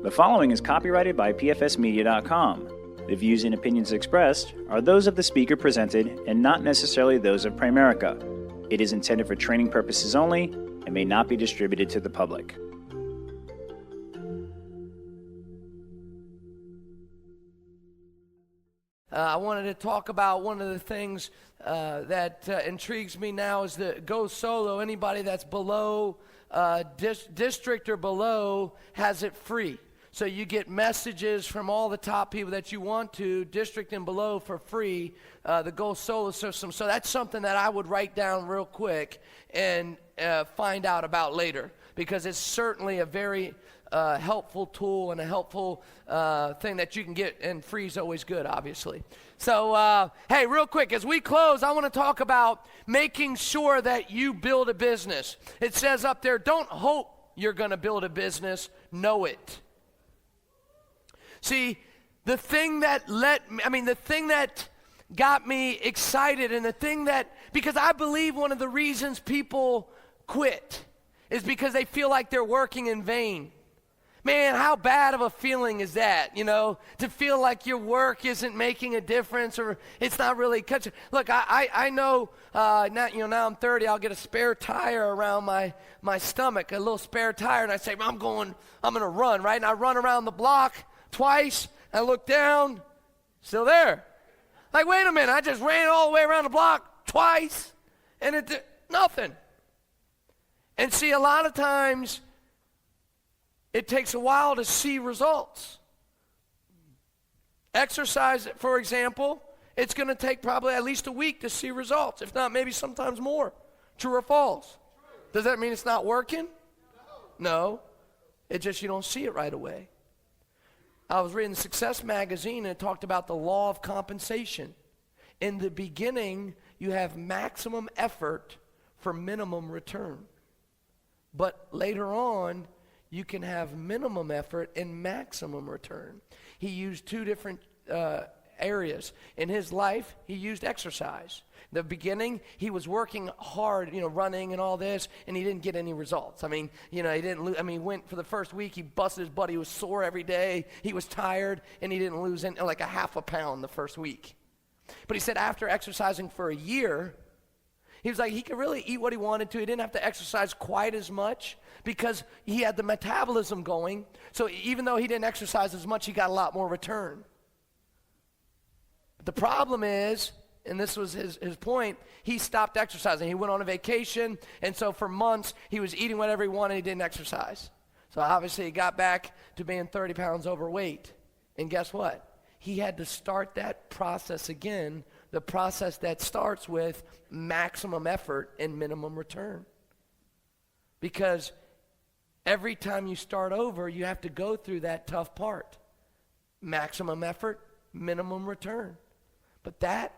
The following is copyrighted by pfsmedia.com. The views and opinions expressed are those of the speaker presented and not necessarily those of Primerica. It is intended for training purposes only and may not be distributed to the public. I wanted to talk about one of the things that intrigues me now is the go solo. Anybody that's below district or below has it free. So you get messages from all the top people that you want to, district and below, for free, the Go Solo system. So that's something that I would write down real quick and find out about later, because it's certainly a very helpful tool and a helpful thing that you can get, and free is always good, obviously. So, hey, real quick, as we close, I want to talk about making sure that you build a business. It says up there, don't hope you're going to build a business, know it. See, the thing that got me excited, and the thing that, because I believe one of the reasons people quit is because they feel like they're working in vain. Man, how bad of a feeling is that, to feel like your work isn't making a difference, or it's not really catching. Look, I know, now I'm 30, I'll get a spare tire around my stomach, a little spare tire, and I say, I'm going to run, right? And I run around the block twice, I look down, still there. Like, wait a minute, I just ran all the way around the block twice, and it did nothing. And see, a lot of times, it takes a while to see results. Exercise, for example, it's going to take probably at least a week to see results, if not maybe sometimes more. True or false? Does that mean it's not working? No. It's just you don't see it right away. I was reading Success magazine, and it talked about the law of compensation. In the beginning, you have maximum effort for minimum return. But later on, you can have minimum effort and maximum return. He used two different areas. In his life, he used exercise. The beginning, he was working hard, running and all this, and he didn't get any results. He he went for the first week, he busted his butt, he was sore every day, he was tired, and he didn't lose like a half a pound the first week. But he said after exercising for a year, he was like, he could really eat what he wanted to. He didn't have to exercise quite as much because he had the metabolism going. So even though he didn't exercise as much, he got a lot more return. But the problem is, and this was his point, he stopped exercising. He went on a vacation, and so for months, he was eating whatever he wanted, he didn't exercise. So obviously, he got back to being 30 pounds overweight. And guess what? He had to start that process again, the process that starts with maximum effort and minimum return. Because every time you start over, you have to go through that tough part. Maximum effort, minimum return. But that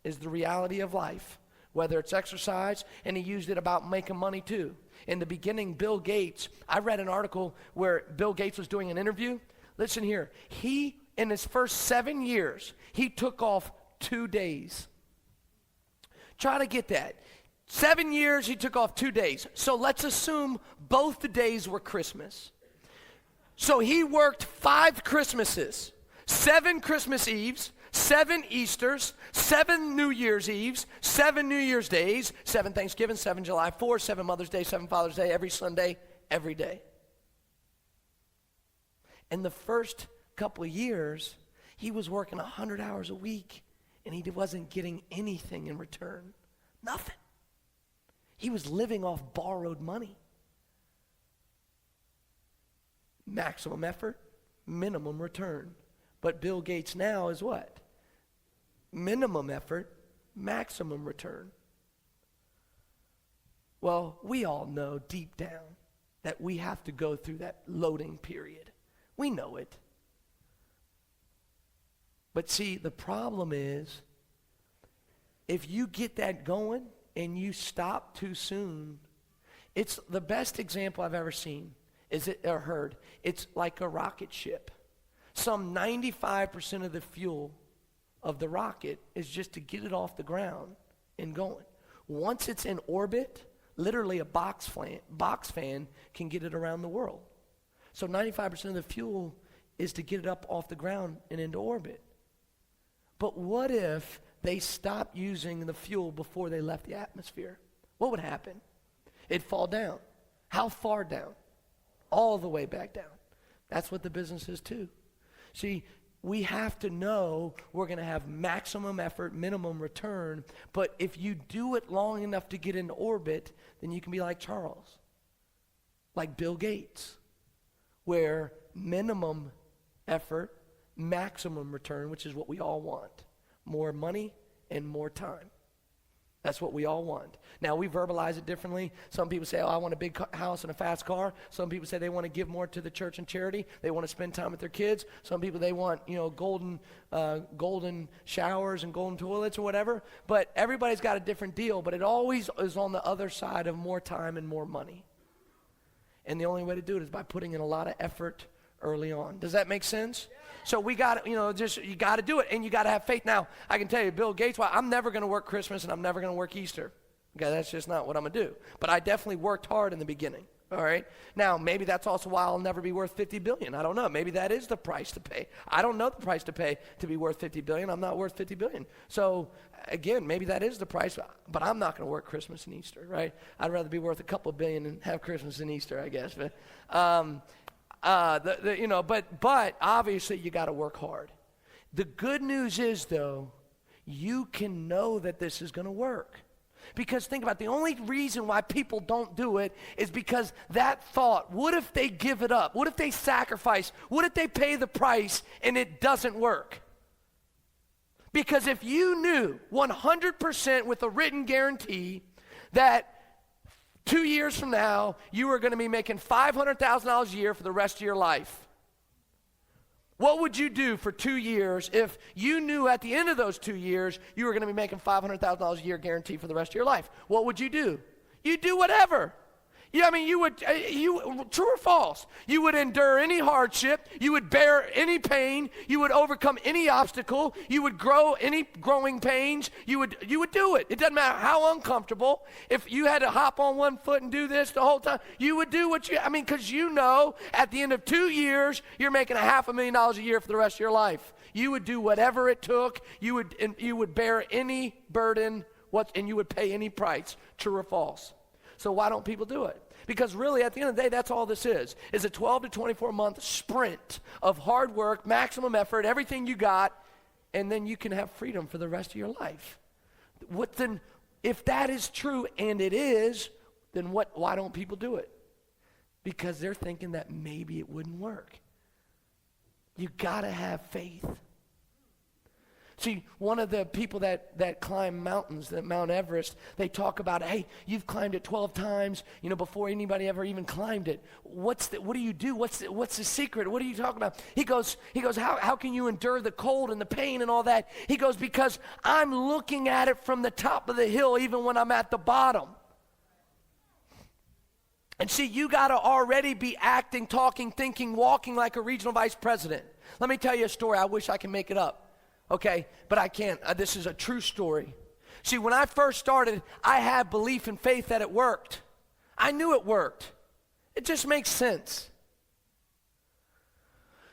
is the reality of life, whether it's exercise, and he used it about making money too. In the beginning, Bill Gates, I read an article where Bill Gates was doing an interview. Listen here, in his first 7 years, he took off 2 days. Try to get that. 7 years, he took off 2 days. So let's assume both the days were Christmas. So he worked 5 Christmases, 7 Christmas Eves, 7 Easters, 7 New Year's Eves, 7 New Year's Days, 7 Thanksgiving, 7 July 4th, 7 Mother's Day, 7 Father's Day, every Sunday, every day. In the first couple of years, he was working 100 hours a week, and he wasn't getting anything in return. Nothing. He was living off borrowed money. Maximum effort, minimum return. But Bill Gates now is what? Minimum effort, maximum return. Well, we all know deep down that we have to go through that loading period. We know it. But see, the problem is, if you get that going and you stop too soon, it's the best example I've ever seen, or heard. It's like a rocket ship. Some 95% of the fuel of the rocket is just to get it off the ground and going. Once it's in orbit, literally a box fan can get it around the world. So 95% of the fuel is to get it up off the ground and into orbit. But what if they stopped using the fuel before they left the atmosphere? What would happen? It'd fall down. How far down? All the way back down. That's what the business is too. See, we have to know we're going to have maximum effort, minimum return, but if you do it long enough to get into orbit, then you can be like Charles, like Bill Gates, where minimum effort, maximum return, which is what we all want. More money and more time. That's what we all want. Now, we verbalize it differently. Some people say, oh, I want a big house and a fast car. Some people say they want to give more to the church and charity. They want to spend time with their kids. Some people, they want, golden showers and golden toilets or whatever. But everybody's got a different deal. But it always is on the other side of more time and more money. And the only way to do it is by putting in a lot of effort early on. Does that make sense? Yeah. So we got to, you got to do it, and you got to have faith. Now, I can tell you, Bill Gates, I'm never going to work Christmas, and I'm never going to work Easter. Okay, that's just not what I'm going to do. But I definitely worked hard in the beginning. All right. Now, maybe that's also why I'll never be worth $50 billion. I don't know. Maybe that is the price to pay. I don't know the price to pay to be worth $50 billion. I'm not worth $50 billion. So, again, maybe that is the price, but I'm not going to work Christmas and Easter, right? I'd rather be worth a couple billion and have Christmas and Easter, I guess. But, but obviously you got to work hard. The good news is, though, you can know that this is going to work. Because think about it, the only reason why people don't do it is because that thought, what if they give it up? What if they sacrifice? What if they pay the price and it doesn't work? Because if you knew 100% with a written guarantee that 2 years from now, you are going to be making $500,000 a year for the rest of your life, what would you do for 2 years if you knew at the end of those 2 years you were going to be making $500,000 a year guaranteed for the rest of your life? What would you do? You'd do whatever. You would, true or false? You would endure any hardship. You would bear any pain. You would overcome any obstacle. You would grow any growing pains. You would do it. It doesn't matter how uncomfortable. If you had to hop on one foot and do this the whole time, you would do because at the end of 2 years, you're making $500,000 a year for the rest of your life. You would do whatever it took. You would bear any burden, and you would pay any price, true or false. So why don't people do it? Because really, at the end of the day, that's all this is a 12 to 24-month sprint of hard work, maximum effort, everything you got, and then you can have freedom for the rest of your life. If that is true, and it is, then why don't people do it? Because they're thinking that maybe it wouldn't work. You got to have faith. See, one of the people that climb mountains, that Mount Everest, they talk about, hey, you've climbed it 12 times, before anybody ever even climbed it. What do you do? What's the secret? What are you talking about? He goes, how can you endure the cold and the pain and all that? He goes, because I'm looking at it from the top of the hill even when I'm at the bottom. And see, you got to already be acting, talking, thinking, walking like a regional vice president. Let me tell you a story. I wish I could make it up. Okay, but I can't. This is a true story. See, when I first started, I had belief and faith that it worked. I knew it worked. It just makes sense.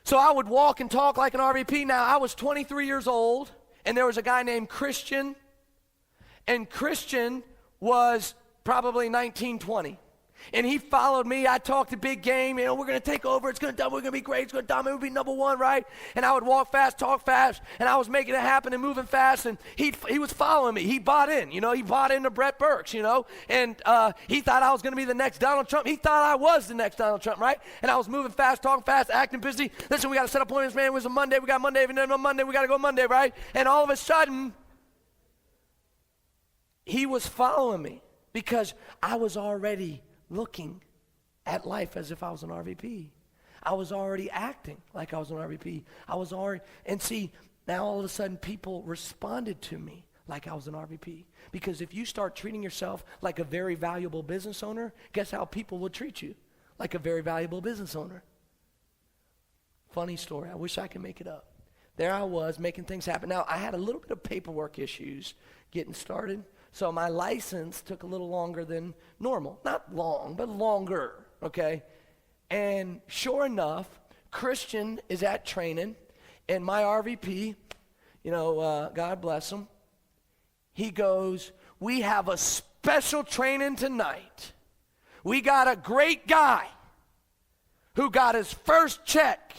So I would walk and talk like an RVP. Now, I was 23 years old, and there was a guy named Christian, and Christian was probably 19, 20. And he followed me. I talked a big game. We're going to take over. We're going to be great. It's going to dominate. We'll be number one, right? And I would walk fast, talk fast, and I was making it happen and moving fast. And he was following me. He bought in. He bought into Brett Burks, And he thought I was going to be the next Donald Trump. He thought I was the next Donald Trump, right? And I was moving fast, talking fast, acting busy. Listen, we got to set appointments, man. It was a Monday. We got Monday. And then on Monday, we got to go Monday, right? And all of a sudden, he was following me because I was already looking at life as if I was an RVP. I was already acting like I was an RVP. And see, now all of a sudden people responded to me like I was an RVP. Because if you start treating yourself like a very valuable business owner, guess how people will treat you? Like a very valuable business owner. Funny story. I wish I could make it up. There I was making things happen. Now, I had a little bit of paperwork issues getting started. So my license took a little longer than normal. Not long, but longer, okay? And sure enough, Christian is at training, and my RVP, God bless him, he goes, we have a special training tonight. We got a great guy who got his first check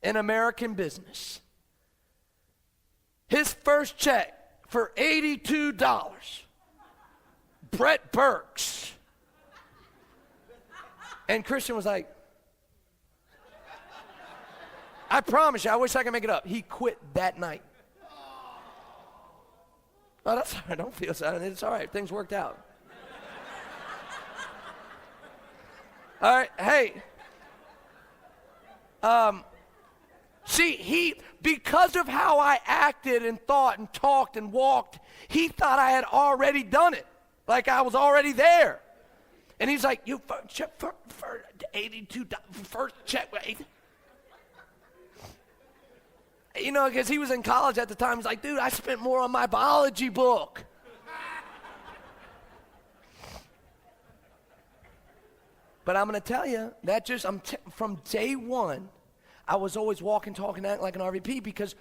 in American business. His first check for $82. Brett Burks. And Christian was like, I promise you, I wish I could make it up. He quit that night. Oh, that's all right. Don't feel sad. It's all right. Things worked out. All right. Hey. See, because of how I acted and thought and talked and walked, he thought I had already done it. Like I was already there. And he's like, you for $82, first check. Because he was in college at the time. He's like, dude, I spent more on my biology book. But I'm going to tell you, from day one, I was always walking, talking, acting like an RVP because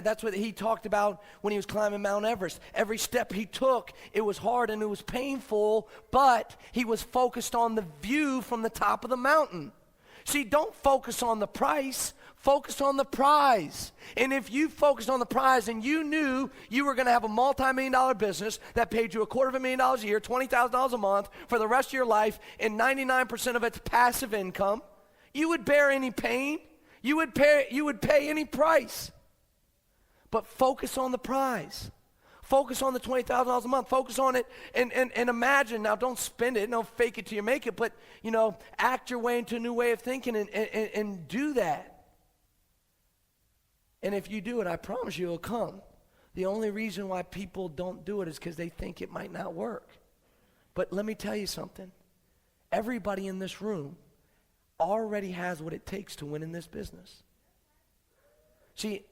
that's what he talked about when he was climbing Mount Everest. Every step he took, it was hard and it was painful, but he was focused on the view from the top of the mountain. See, don't focus on the price, focus on the prize. And if you focused on the prize and you knew you were going to have a multi-million-dollar business that paid you $250,000 a year, $20,000 a month for the rest of your life, and 99% of it's passive income, you would bear any pain. You would pay any price. But focus on the prize. Focus on the $20,000 a month. Focus on it and imagine. Now, don't spend it. Don't fake it till you make it. But, act your way into a new way of thinking and do that. And if you do it, I promise you it'll come. The only reason why people don't do it is because they think it might not work. But let me tell you something. Everybody in this room already has what it takes to win in this business. See,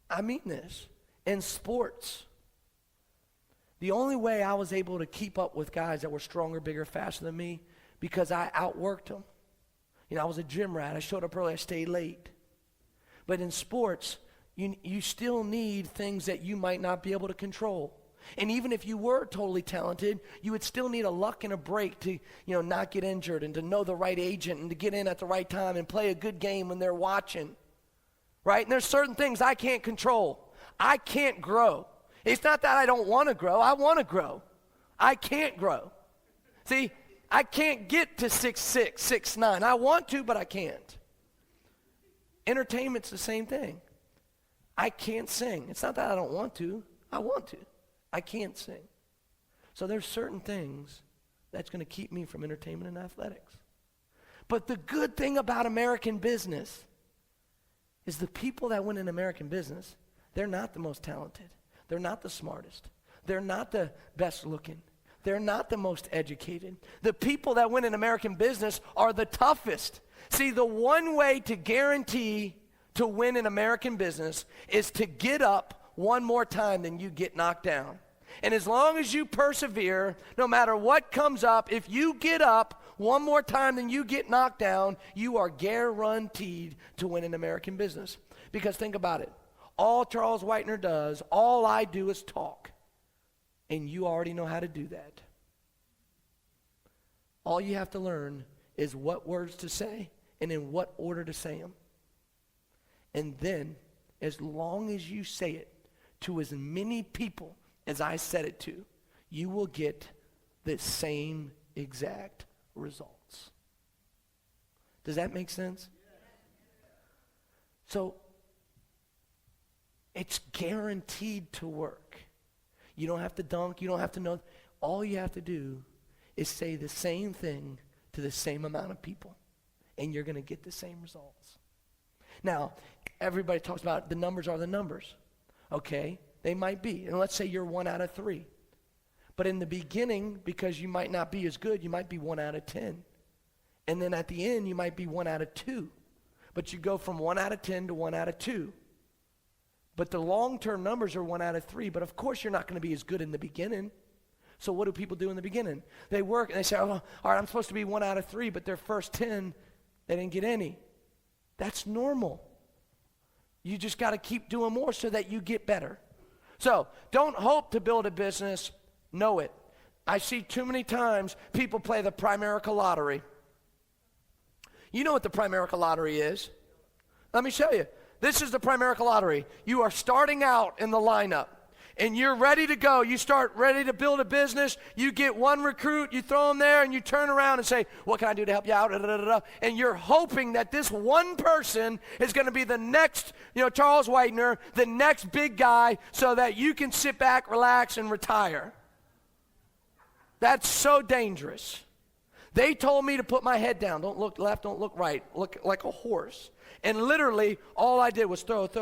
I mean this. In sports, the only way I was able to keep up with guys that were stronger, bigger, faster than me, because I outworked them. I was a gym rat. I showed up early. I stayed late. But in sports, you still need things that you might not be able to control. And even if you were totally talented, you would still need a luck and a break to, not get injured and to know the right agent and to get in at the right time and play a good game when they're watching, right? And there's certain things I can't control. I can't grow. It's not that I don't want to grow. I want to grow. I can't grow. See, I can't get to 6'6", 6'9". I want to, but I can't. Entertainment's the same thing. I can't sing. It's not that I don't want to. I want to. I can't sing. So there's certain things that's going to keep me from entertainment and athletics. But the good thing about American business is the people that win in American business, they're not the most talented. They're not the smartest. They're not the best looking. They're not the most educated. The people that win in American business are the toughest. See, the one way to guarantee to win in American business is to get up one more time than you get knocked down. And as long as you persevere, no matter what comes up, if you get up one more time than you get knocked down, you are guaranteed to win in American business. Because think about it. All Charles Whitener does, all I do is talk. And you already know how to do that. All you have to learn is what words to say and in what order to say them. And then, as long as you say it to as many people as I said it to, you will get the same exact results. Does that make sense? So, it's guaranteed to work. You don't have to dunk. You don't have to know. All you have to do is say the same thing to the same amount of people, and you're going to get the same results. Now, everybody talks about the numbers are the numbers. Okay, they might be. And let's say you're 1 out of 3. But in the beginning, because you might not be as good, you might be 1 out of 10. And then at the end, you might be 1 out of 2. But you go from 1 out of 10 to 1 out of 2. But the long-term numbers are 1 out of 3. But of course, you're not going to be as good in the beginning. So what do people do in the beginning? They work and they say, oh, all right, I'm supposed to be 1 out of 3, but their first 10, They didn't get any. That's normal. You just got to keep doing more so that you get better. So don't hope to build a business, know it. I see too many times people play the Primerica lottery. You know what the Primerica lottery is. Let me show you. This is the Primerica lottery. You are starting out in the lineup, and you're ready to go. You start ready to build a business. You get one recruit, you throw them there, and you turn around and say, what can I do to help you out? And you're hoping that this one person is going to be the next, Charles Whitener, the next big guy, so that you can sit back, relax, and retire. That's so dangerous. They told me to put my head down. Don't look left, don't look right. Look like a horse. And literally, all I did was throw. It's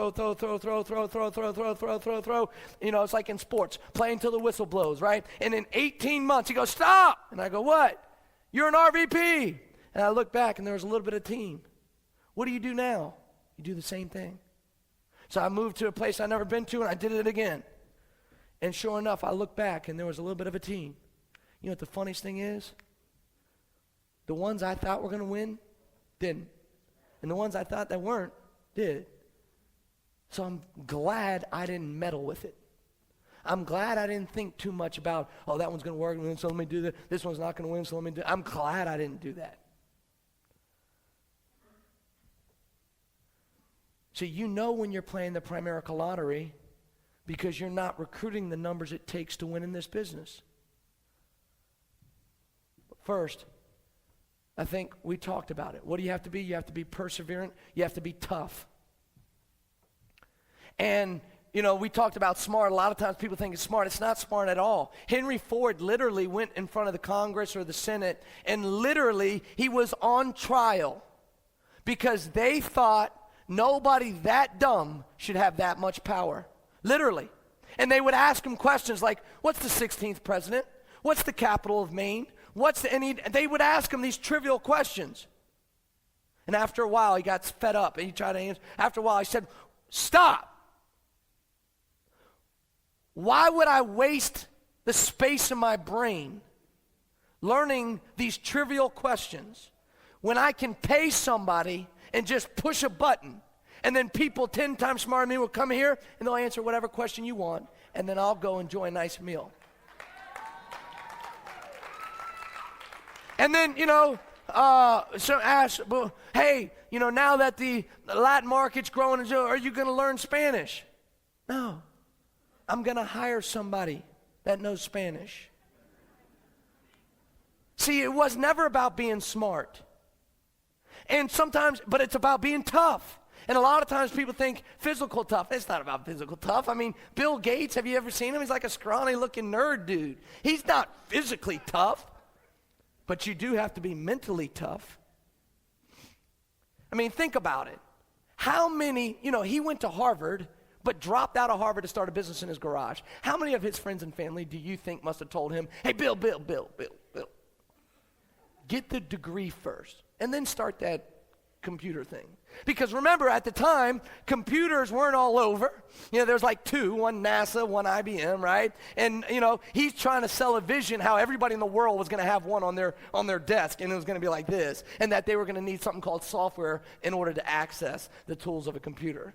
like in sports, playing till the whistle blows, right? And in 18 months, he goes, stop! And I go, what? You're an RVP. And I look back, and there was a little bit of team. What do you do now? You do the same thing. So I moved to a place I'd never been to, and I did it again. And sure enough, I looked back, and there was a little bit of a team. You know what the funniest thing is? The ones I thought were going to win didn't. And the ones I thought that weren't did. So I'm glad I didn't meddle with it. I'm glad I didn't think too much about, that one's going to work, so let me do that. This one's not going to win, so let me do it. I'm glad I didn't do that. So you know when you're playing the Primerica lottery because you're not recruiting the numbers it takes to win in this business. First, I think we talked about it. What do you have to be? You have to be perseverant. You have to be tough. And, we talked about smart. A lot of times people think it's smart. It's not smart at all. Henry Ford literally went in front of the Congress or the Senate, and literally he was on trial because they thought nobody that dumb should have that much power. Literally. And they would ask him questions like, what's the 16th president? What's the capital of Maine? They would ask him these trivial questions. And after a while, he got fed up and he tried to answer. After a while, he said, stop. Why would I waste the space in my brain learning these trivial questions when I can pay somebody and just push a button, and then people 10 times smarter than me will come here and they'll answer whatever question you want, and then I'll go enjoy a nice meal. And then, so ask, well, hey, now that the Latin market's growing, are you going to learn Spanish? No. I'm going to hire somebody that knows Spanish. See, it was never about being smart. And sometimes, but it's about being tough. And a lot of times people think physical tough. It's not about physical tough. I mean, Bill Gates, have you ever seen him? He's like a scrawny looking nerd dude. He's not physically tough. But you do have to be mentally tough. I mean, think about it. How many, he went to Harvard, but dropped out of Harvard to start a business in his garage. How many of his friends and family do you think must have told him, hey, Bill, get the degree first, and then start that computer thing? Because remember, at the time, computers weren't all over. There's like two, one NASA, one IBM, right? And, he's trying to sell a vision how everybody in the world was going to have one on their desk, and it was going to be like this, and that they were going to need something called software in order to access the tools of a computer.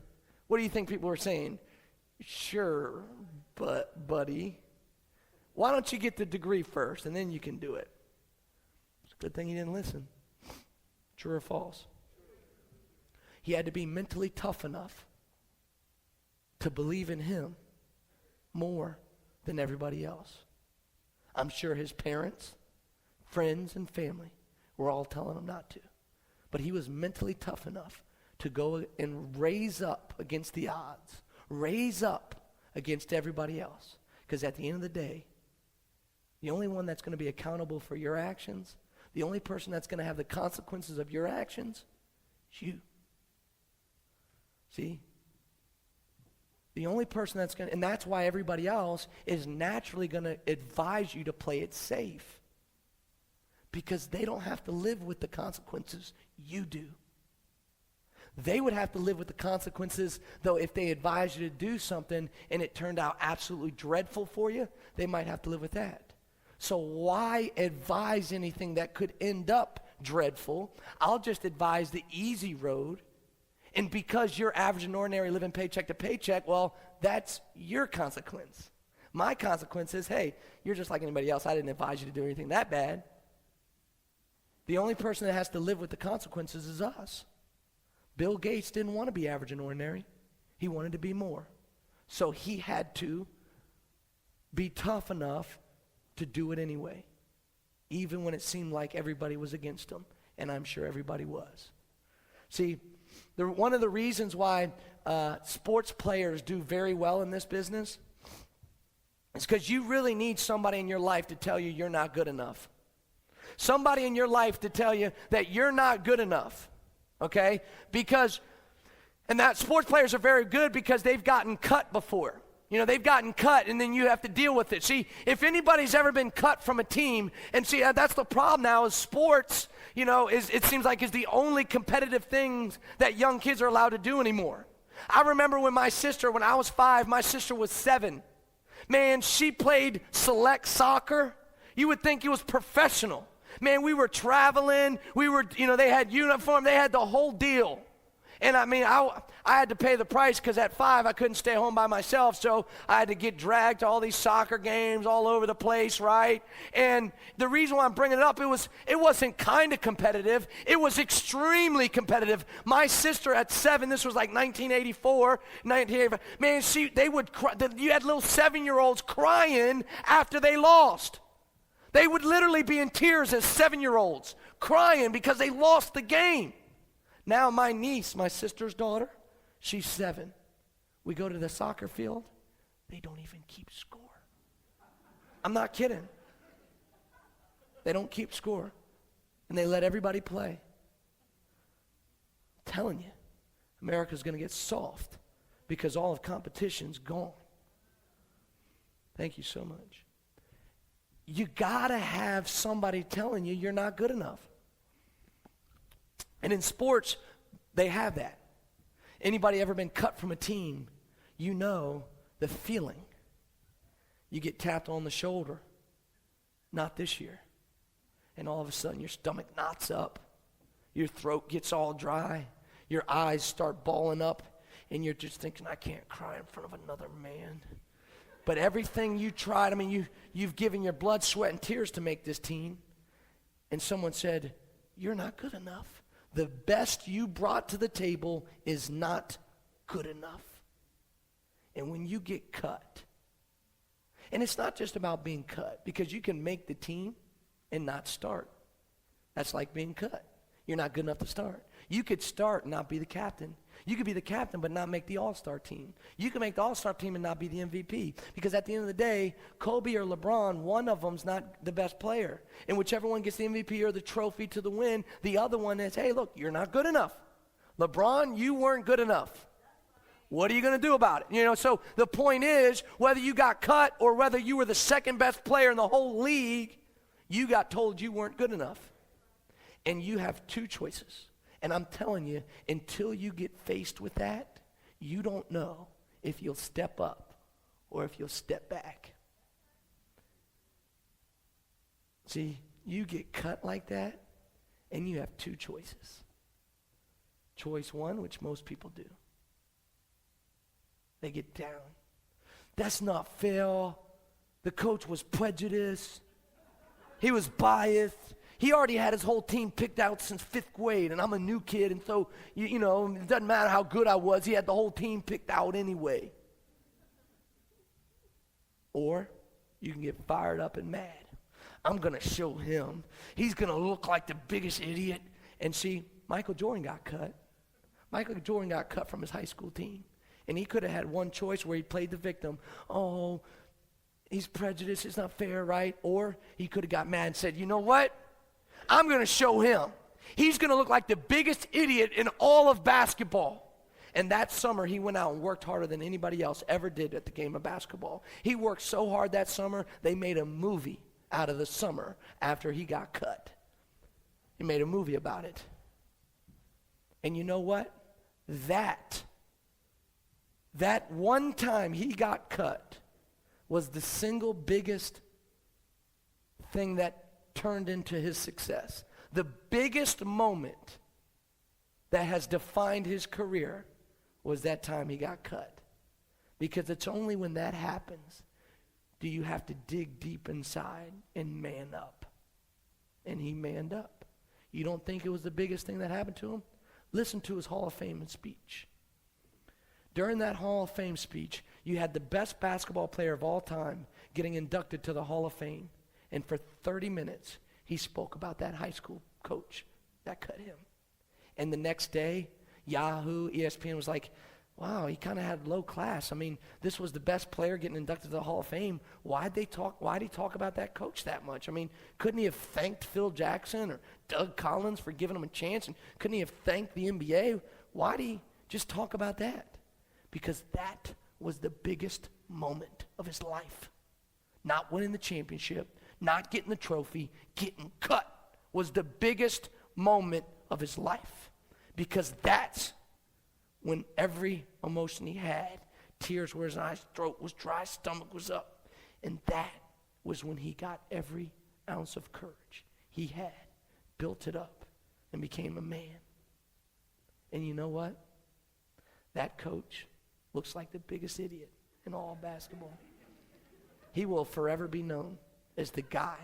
What do you think people were saying? Sure, but, buddy, why don't you get the degree first, and then you can do it? It's a good thing he didn't listen. True or false? He had to be mentally tough enough to believe in him more than everybody else. I'm sure his parents, friends, and family were all telling him not to. But he was mentally tough enough to go and raise up against the odds, raise up against everybody else. Because at the end of the day, the only one that's going to be accountable for your actions, the only person that's going to have the consequences of your actions, is you. See? The only person that's going to, and that's why everybody else is naturally going to advise you to play it safe. Because they don't have to live with the consequences. You do. They would have to live with the consequences, though if they advised you to do something and it turned out absolutely dreadful for you, they might have to live with that. So why advise anything that could end up dreadful. I'll just advise the easy road. And because you're average and ordinary, living paycheck to paycheck, well, that's your consequence. My consequence is, hey, you're just like anybody else. I didn't advise you to do anything that bad. The only person that has to live with the consequences is us. Bill Gates didn't want to be average and ordinary. He wanted to be more. So he had to be tough enough to do it anyway, even when it seemed like everybody was against him, and I'm sure everybody was. See, one of the reasons why sports players do very well in this business is because you really need somebody in your life to tell you you're not good enough. Somebody in your life to tell you that you're not good enough, okay? And that sports players are very good because they've gotten cut before. You know, they've gotten cut, and then you have to deal with it. See, if anybody's ever been cut from a team, and see, that's the problem now is sports, you know, it seems like is the only competitive things that young kids are allowed to do anymore. I remember when I was 5, my sister was 7. Man, she played select soccer. You would think it was professional. Man, we were traveling. They had uniform. They had the whole deal. And I mean, I had to pay the price because at 5 I couldn't stay home by myself, so I had to get dragged to all these soccer games all over the place, right? And the reason why I'm bringing it up, it wasn't kind of competitive. It was extremely competitive. My sister at 7, this was like 1984, 1985. Man, they would cry. You had little 7-year-olds crying after they lost. They would literally be in tears as 7-year-olds, crying because they lost the game. Now my niece, my sister's daughter, she's 7. We go to the soccer field. They don't even keep score. I'm not kidding. They don't keep score. And they let everybody play. I'm telling you, America's going to get soft because all of competition's gone. Thank you so much. You got to have somebody telling you you're not good enough. And in sports, they have that. Anybody ever been cut from a team, you know the feeling. You get tapped on the shoulder. Not this year. And all of a sudden your stomach knots up. Your throat gets all dry. Your eyes start balling up. And you're just thinking, I can't cry in front of another man. But everything you tried, you've given your blood, sweat, and tears to make this team. And someone said, you're not good enough. The best you brought to the table is not good enough. And when you get cut, and it's not just about being cut, because you can make the team and not start. That's like being cut. You're not good enough to start. You could start and not be the captain. You could be the captain but not make the all-star team. You can make the all-star team and not be the MVP. Because at the end of the day, Kobe or LeBron, one of them's not the best player. And whichever one gets the MVP or the trophy to the win, the other one is, hey, look, you're not good enough. LeBron, you weren't good enough. What are you going to do about it? So the point is, whether you got cut or whether you were the second best player in the whole league, you got told you weren't good enough. And you have 2 choices. And I'm telling you, until you get faced with that, you don't know if you'll step up or if you'll step back. See, you get cut like that, and you have 2 choices. Choice 1, which most people do. They get down. That's not fair. The coach was prejudiced. He was biased. He already had his whole team picked out since 5th grade, and I'm a new kid, and so, it doesn't matter how good I was. He had the whole team picked out anyway. Or you can get fired up and mad. I'm going to show him. He's going to look like the biggest idiot. And see, Michael Jordan got cut. Michael Jordan got cut from his high school team. And he could have had one choice where he played the victim. Oh, he's prejudiced. It's not fair, right? Or he could have got mad and said, you know what? I'm going to show him. He's going to look like the biggest idiot in all of basketball. And that summer, he went out and worked harder than anybody else ever did at the game of basketball. He worked so hard that summer, they made a movie out of the summer after he got cut. He made a movie about it. And you know what? That one time he got cut was the single biggest thing that turned into his success. the biggest moment that has defined his career was that time he got cut. Because it's only when that happens do you have to dig deep inside and man up. And he manned up. You don't think it was the biggest thing that happened to him? Listen to his Hall of Fame speech. During that Hall of Fame speech, you had the best basketball player of all time getting inducted to the Hall of Fame. And for 30 minutes, he spoke about that high school coach that cut him. And the next day, Yahoo, ESPN was like, wow, he kind of had low class. I mean, this was the best player getting inducted to the Hall of Fame. Why'd he talk about that coach that much? I mean, couldn't he have thanked Phil Jackson or Doug Collins for giving him a chance? And couldn't he have thanked the NBA? Why'd he just talk about that? Because that was the biggest moment of his life. Not winning the championship, not getting the trophy, getting cut was the biggest moment of his life. Because that's when every emotion he had, tears were in his eyes, throat was dry, stomach was up. And that was when he got every ounce of courage he had, built it up, and became a man. And you know what? That coach looks like the biggest idiot in all basketball. He will forever be known as the guy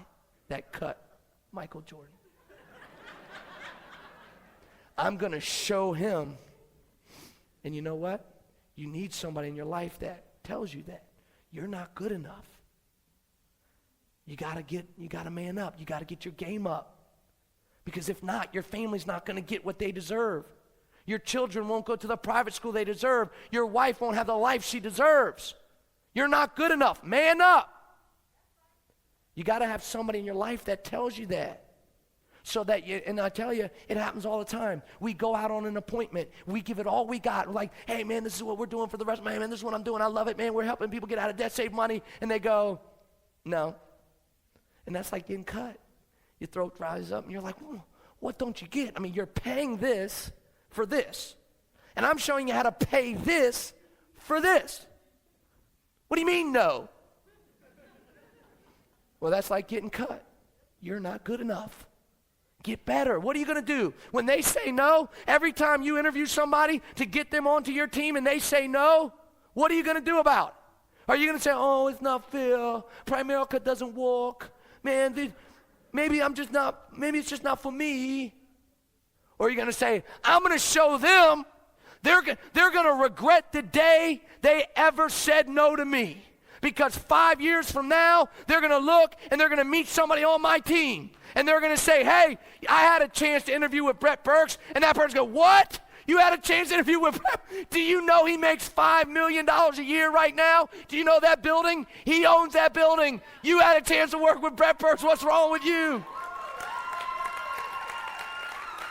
that cut Michael Jordan. I'm going to show him. And you know what? You need somebody in your life that tells you that you're not good enough. You got to man up. You got to get your game up. Because if not, your family's not going to get what they deserve. Your children won't go to the private school they deserve. Your wife won't have the life she deserves. You're not good enough. Man up. You got to have somebody in your life that tells you that. So that you, and I tell you, it happens all the time. We go out on an appointment. We give it all we got. We're like, hey, man, this is what we're doing for the rest of my man. This is what I'm doing. I love it, man. We're helping people get out of debt, save money. And they go, no. And that's like getting cut. Your throat dries up, and you're like, what don't you get? I mean, you're paying this for this. And I'm showing you how to pay this for this. What do you mean, no? Well, that's like getting cut. You're not good enough. Get better. What are you going to do? When they say no, every time you interview somebody to get them onto your team and they say no, what are you going to do about it? Are you going to say, oh, it's not fair. Primerica doesn't work. Man, maybe it's just not for me. Or are you going to say, I'm going to show them they're going to regret the day they ever said no to me. Because 5 years from now, they're going to look and they're going to meet somebody on my team. And they're going to say, hey, I had a chance to interview with Brett Burks. And that person goes, what? You had a chance to interview with Brett? Do you know he makes $5 million a year right now? Do you know that building? He owns that building. You had a chance to work with Brett Burks. What's wrong with you?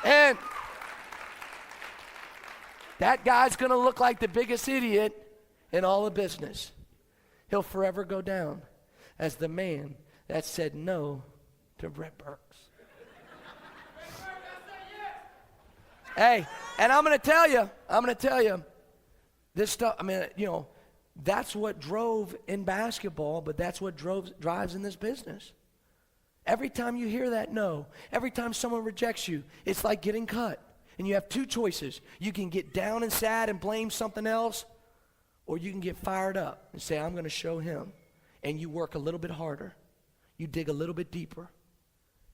And that guy's going to look like the biggest idiot in all of business. He'll forever go down as the man that said no to Brett Burks. Hey, and I'm going to tell you, this stuff, I mean, you know, that's what drove in basketball, but that's what drives in this business. Every time you hear that no, every time someone rejects you, it's like getting cut. And you have two choices. You can get down and sad and blame something else, or you can get fired up and say, I'm going to show him. And you work a little bit harder. You dig a little bit deeper.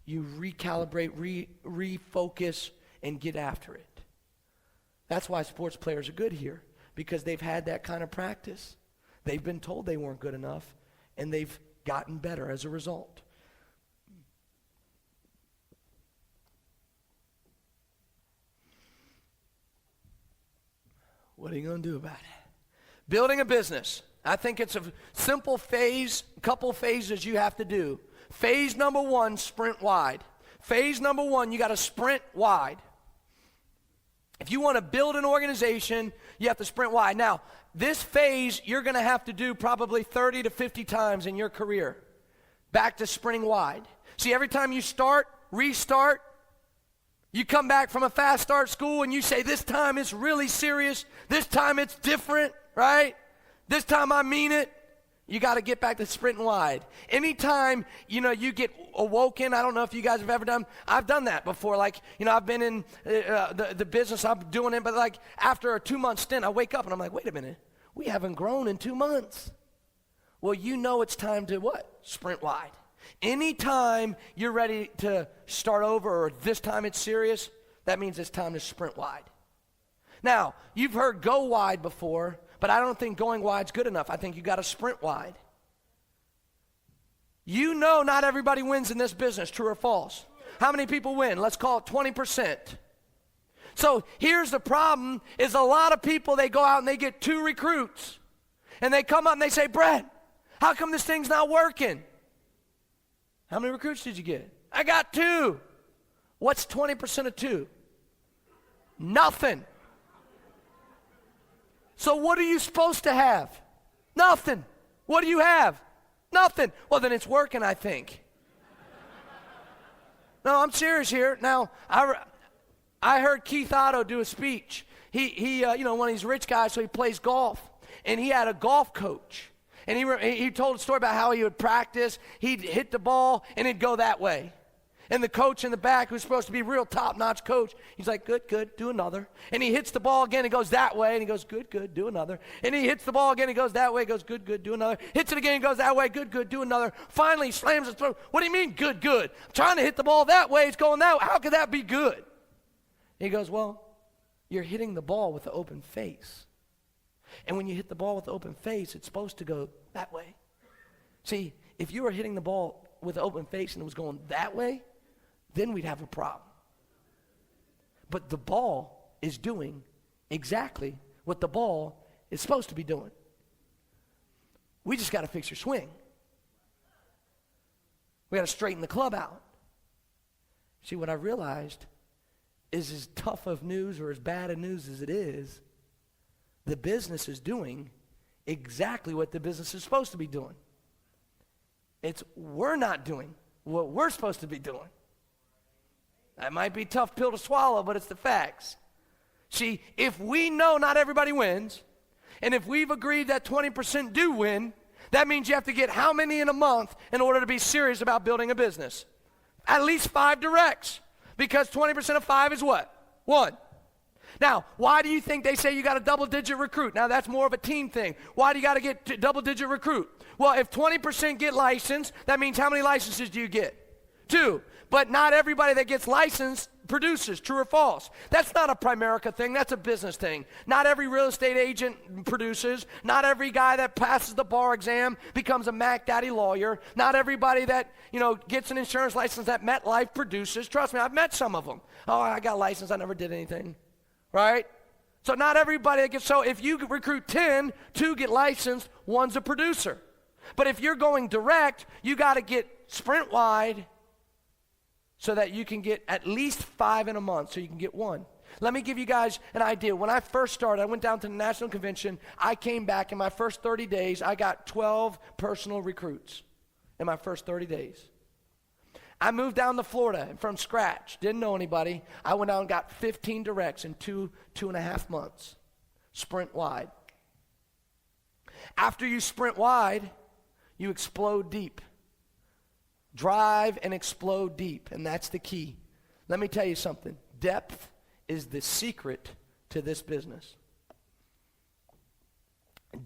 You recalibrate, refocus, and get after it. That's why sports players are good here, because they've had that kind of practice. They've been told they weren't good enough, and they've gotten better as a result. What are you going to do about it? Building a business. I think it's a simple phase, couple phases you have to do. Phase number one, sprint wide. Phase number one, you got to sprint wide. If you want to build an organization, you have to sprint wide. Now, this phase you're going to have to do probably 30 to 50 times in your career. Back to sprinting wide. See, every time you start, restart, you come back from a fast start school and you say, this time it's really serious. This time it's different, right? This time I mean it. You got to get back to sprinting wide. Anytime, you get awoken, I don't know if you guys have ever done, I've done that before. Like, I've been in the business, I'm doing it, but like after a 2-month stint, I wake up and I'm like, wait a minute, we haven't grown in 2 months. Well, it's time to what? Sprint wide. Anytime you're ready to start over or this time it's serious, that means it's time to sprint wide. Now, you've heard go wide before, but I don't think going wide's good enough. I think you got to sprint wide. Not everybody wins in this business, true or false? How many people win? Let's call it 20%. So here's the problem, is a lot of people, they go out and they get 2 recruits. And they come up and they say, Brett, how come this thing's not working? How many recruits did you get? I got 2. What's 20% of 2? Nothing. So what are you supposed to have? Nothing. What do you have? Nothing. Well, then it's working, I think. No, I'm serious here. Now, I heard Keith Otto do a speech. He one of these rich guys, so he plays golf. And he had a golf coach. And he told a story about how he would practice. He'd hit the ball, and it'd go that way. And the coach in the back, who's supposed to be a real top-notch coach, he's like, good, good, do another. And he hits the ball again, he goes that way, and he goes, good, good, do another. And he hits the ball again, he goes that way, he goes, good, good, do another. Hits it again, he goes that way, good, good, do another. Finally, he slams his throat. What do you mean, good, good? I'm trying to hit the ball that way, it's going that way. How could that be good? He goes, well, you're hitting the ball with the open face. And when you hit the ball with the open face, it's supposed to go that way. See, if you were hitting the ball with the open face and it was going that way, then we'd have a problem. But the ball is doing exactly what the ball is supposed to be doing. We just got to fix your swing. We got to straighten the club out. See, what I realized is as tough of news or as bad of news as it is, the business is doing exactly what the business is supposed to be doing. We're not doing what we're supposed to be doing. That might be a tough pill to swallow, but it's the facts. See, if we know not everybody wins, and if we've agreed that 20% do win, that means you have to get how many in a month in order to be serious about building a business? At least 5 directs, because 20% of 5 is what? 1. Now, why do you think they say you got a double-digit recruit? Now, that's more of a team thing. Why do you got to get double-digit recruit? Well, if 20% get licensed, that means how many licenses do you get? 2. But not everybody that gets licensed produces, true or false. That's not a Primerica thing, that's a business thing. Not every real estate agent produces. Not every guy that passes the bar exam becomes a Mac Daddy lawyer. Not everybody that, gets an insurance license at MetLife produces. Trust me, I've met some of them. Oh, I got licensed, I never did anything. Right? So not everybody that gets, so if you recruit 10, 2 get licensed, 1's a producer. But if you're going direct, you got to get sprint wide so that you can get at least 5 in a month, so you can get 1. Let me give you guys an idea. When I first started, I went down to the national convention. I came back in my first 30 days. I got 12 personal recruits in my first 30 days. I moved down to Florida from scratch. Didn't know anybody. I went out and got 15 directs in 2.5 months. Sprint wide. After you sprint wide, you explode deep. Drive and explode deep, and that's the key. Let me tell you something. Depth is the secret to this business.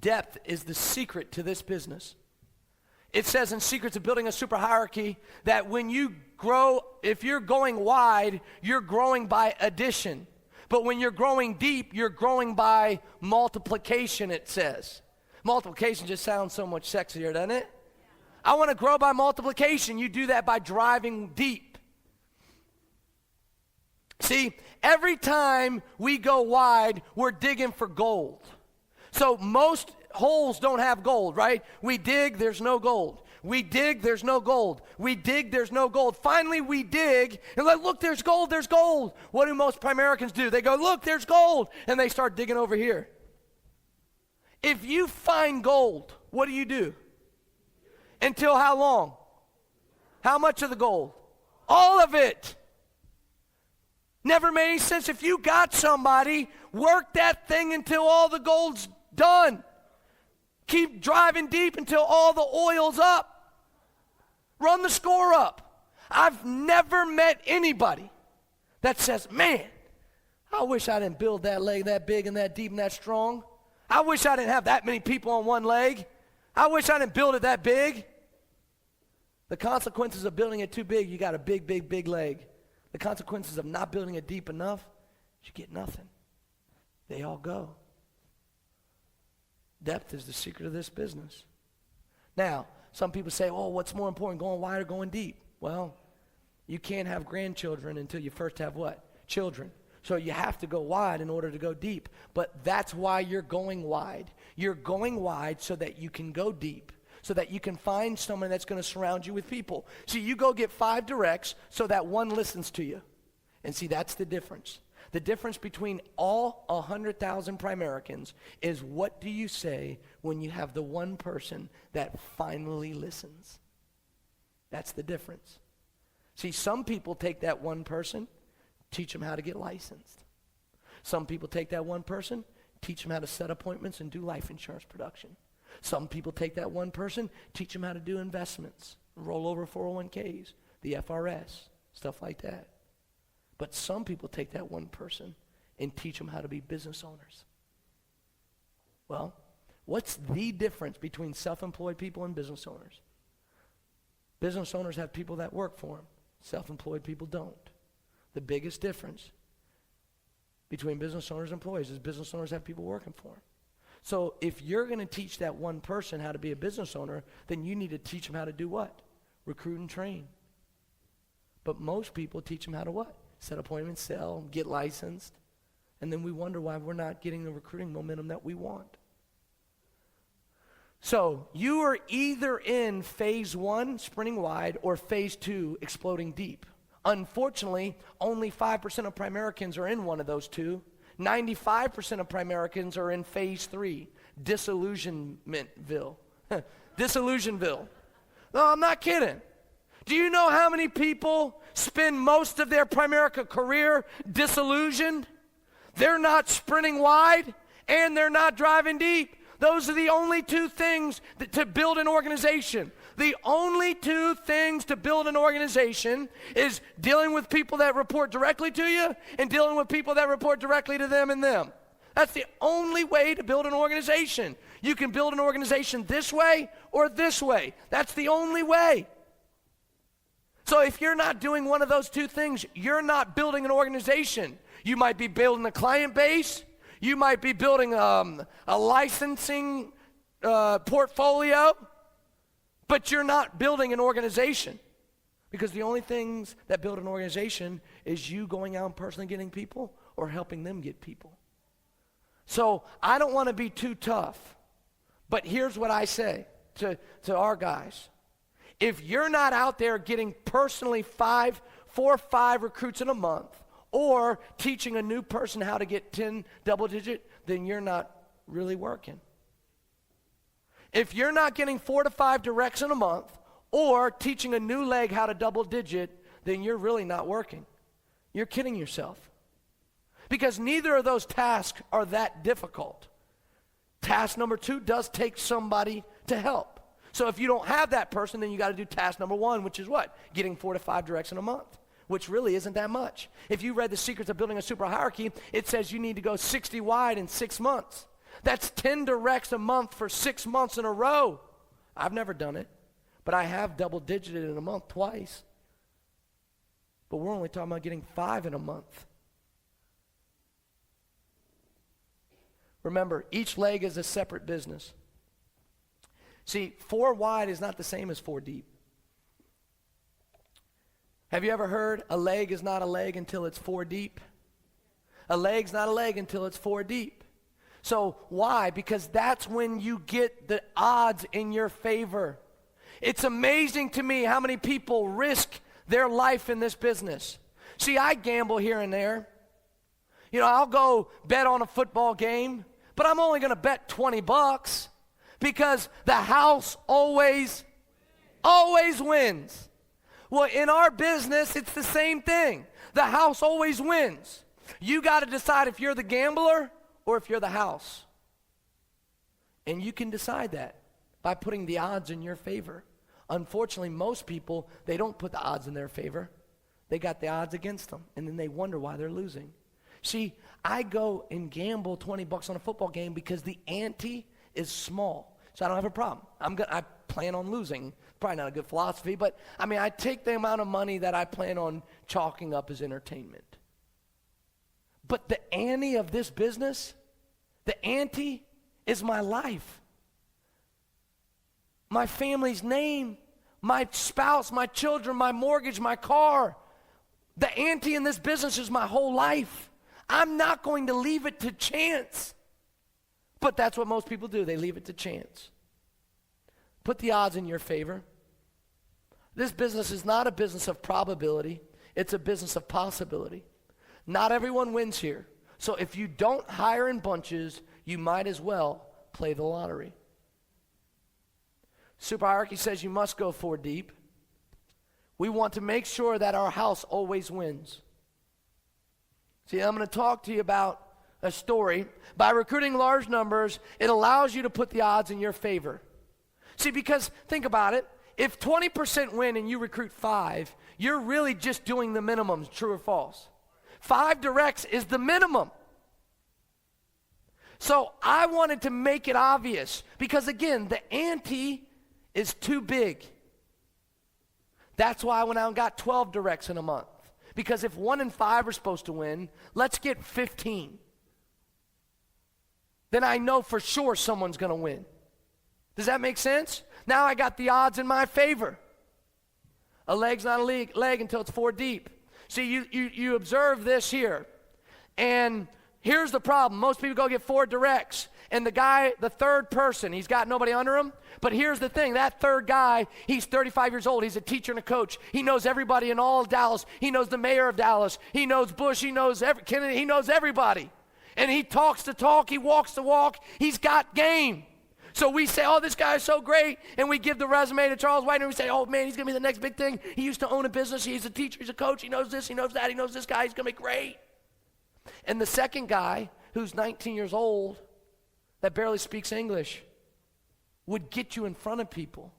Depth is the secret to this business. It says in Secrets of Building a Super Hierarchy that when you grow, if you're going wide, you're growing by addition. But when you're growing deep, you're growing by multiplication, it says. Multiplication just sounds so much sexier, doesn't it? I want to grow by multiplication. You do that by driving deep. See, every time we go wide, we're digging for gold. So most holes don't have gold, right? We dig, there's no gold. We dig, there's no gold. We dig, there's no gold. Finally, we dig, and like, look, there's gold, there's gold. What do most Primericans do? They go, look, there's gold, and they start digging over here. If you find gold, what do? Until how long? How much of the gold? All of it. Never made any sense. If you got somebody, work that thing until all the gold's done. Keep driving deep until all the oil's up. Run the score up. I've never met anybody that says, man, I wish I didn't build that leg that big and that deep and that strong. I wish I didn't have that many people on one leg. I wish I didn't build it that big. The consequences of building it too big, you got a big, big, big leg. The consequences of not building it deep enough, you get nothing. They all go. Depth is the secret of this business. Now, some people say, oh, what's more important, going wide or going deep? Well, you can't have grandchildren until you first have what? Children. So you have to go wide in order to go deep. But that's why you're going wide. You're going wide so that you can go deep, so that you can find someone that's going to surround you with people. See, you go get 5 directs so that one listens to you. And see, that's the difference. The difference between all 100,000 Primericans is, what do you say when you have the one person that finally listens? That's the difference. See, some people take that one person, teach them how to get licensed. Some people take that one person, teach them how to set appointments and do life insurance production. Some people take that one person, teach them how to do investments, roll over 401ks, the FRS, stuff like that. But some people take that one person and teach them how to be business owners. Well, what's the difference between self-employed people and business owners? Business owners have people that work for them. Self-employed people don't. The biggest difference between business owners and employees is business owners have people working for them. So if you're going to teach that one person how to be a business owner, then you need to teach them how to do what? Recruit and train. But most people teach them how to what? Set appointments, sell, get licensed. And then we wonder why we're not getting the recruiting momentum that we want. So you are either in phase 1, sprinting wide, or phase 2, exploding deep. Unfortunately, only 5% of Primericans are in one of those two. 95% of Primericans are in phase 3, disillusionmentville. Disillusionville. No, I'm not kidding. Do you know how many people spend most of their Primerica career disillusioned? They're not sprinting wide and they're not driving deep. Those are the only 2 things to build an organization. The only 2 things to build an organization is dealing with people that report directly to you and dealing with people that report directly to them and them. That's the only way to build an organization. You can build an organization this way or this way. That's the only way. So if you're not doing one of those 2 things, you're not building an organization. You might be building a client base. You might be building a licensing portfolio. But you're not building an organization. Because the only things that build an organization is you going out and personally getting people or helping them get people. So I don't want to be too tough. But here's what I say to our guys. If you're not out there getting personally 4 or 5 recruits in a month, or teaching a new person how to get 10 double digit, then you're not really working. If you're not getting 4 to 5 directs in a month, or teaching a new leg how to double digit, then you're really not working. You're kidding yourself. Because neither of those tasks are that difficult. Task number 2 does take somebody to help. So if you don't have that person, then you got to do task number 1, which is what? Getting 4 to 5 directs in a month, which really isn't that much. If you read The Secrets of Building a Super Hierarchy, it says you need to go 60 wide in 6 months. That's 10 directs a month for 6 months in a row. I've never done it, but I have double-digited in a month twice. But we're only talking about getting 5 in a month. Remember, each leg is a separate business. See, 4 wide is not the same as 4 deep. Have you ever heard a leg is not a leg until it's 4 deep? A leg's not a leg until it's 4 deep. So why? Because that's when you get the odds in your favor. It's amazing to me how many people risk their life in this business. See, I gamble here and there. You know, I'll go bet on a football game, but I'm only going to bet $20 because the house always wins. Well, in our business, it's the same thing. The house always wins. You got to decide if you're the gambler or if you're the house. And you can decide that by putting the odds in your favor. Unfortunately, most people, they don't put the odds in their favor. They got the odds against them, and then they wonder why they're losing. See, I go and gamble $20 on a football game because the ante is small, so I don't have a problem. I plan on losing. Probably not a good philosophy, but I take the amount of money that I plan on chalking up as entertainment. But the ante of this business, the ante is my life, my family's name, my spouse, my children, my mortgage, my car. The ante in this business is my whole life. I'm not going to leave it to chance. But that's what most people do. They leave it to chance. Put the odds in your favor. This business is not a business of probability. It's a business of possibility. Not everyone wins here. So if you don't hire in bunches, you might as well play the lottery. Super hierarchy says you must go 4 deep. We want to make sure that our house always wins. See, I'm going to talk to you about a story. By recruiting large numbers, it allows you to put the odds in your favor. See, because think about it. If 20% win and you recruit 5, you're really just doing the minimums, true or false. 5 directs is the minimum. So I wanted to make it obvious because, again, the ante is too big. That's why I went out and got 12 directs in a month. Because if 1 and 5 are supposed to win, let's get 15. Then I know for sure someone's going to win. Does that make sense? Now I got the odds in my favor. A leg's not a leg until it's 4 deep. See, you observe this here. And here's the problem. Most people go get 4 directs. And the guy, the third person, he's got nobody under him. But here's the thing. That third guy, he's 35 years old. He's a teacher and a coach. He knows everybody in all of Dallas. He knows the mayor of Dallas. He knows Bush. He knows Kennedy. He knows everybody. And he talks the talk. He walks the walk. He's got game. So we say, oh, this guy is so great. And we give the resume to Charles White. And we say, oh, man, he's going to be the next big thing. He used to own a business. He's a teacher. He's a coach. He knows this. He knows that. He knows this guy. He's going to be great. And the second guy, who's 19 years old, that barely speaks English, would get you in front of people.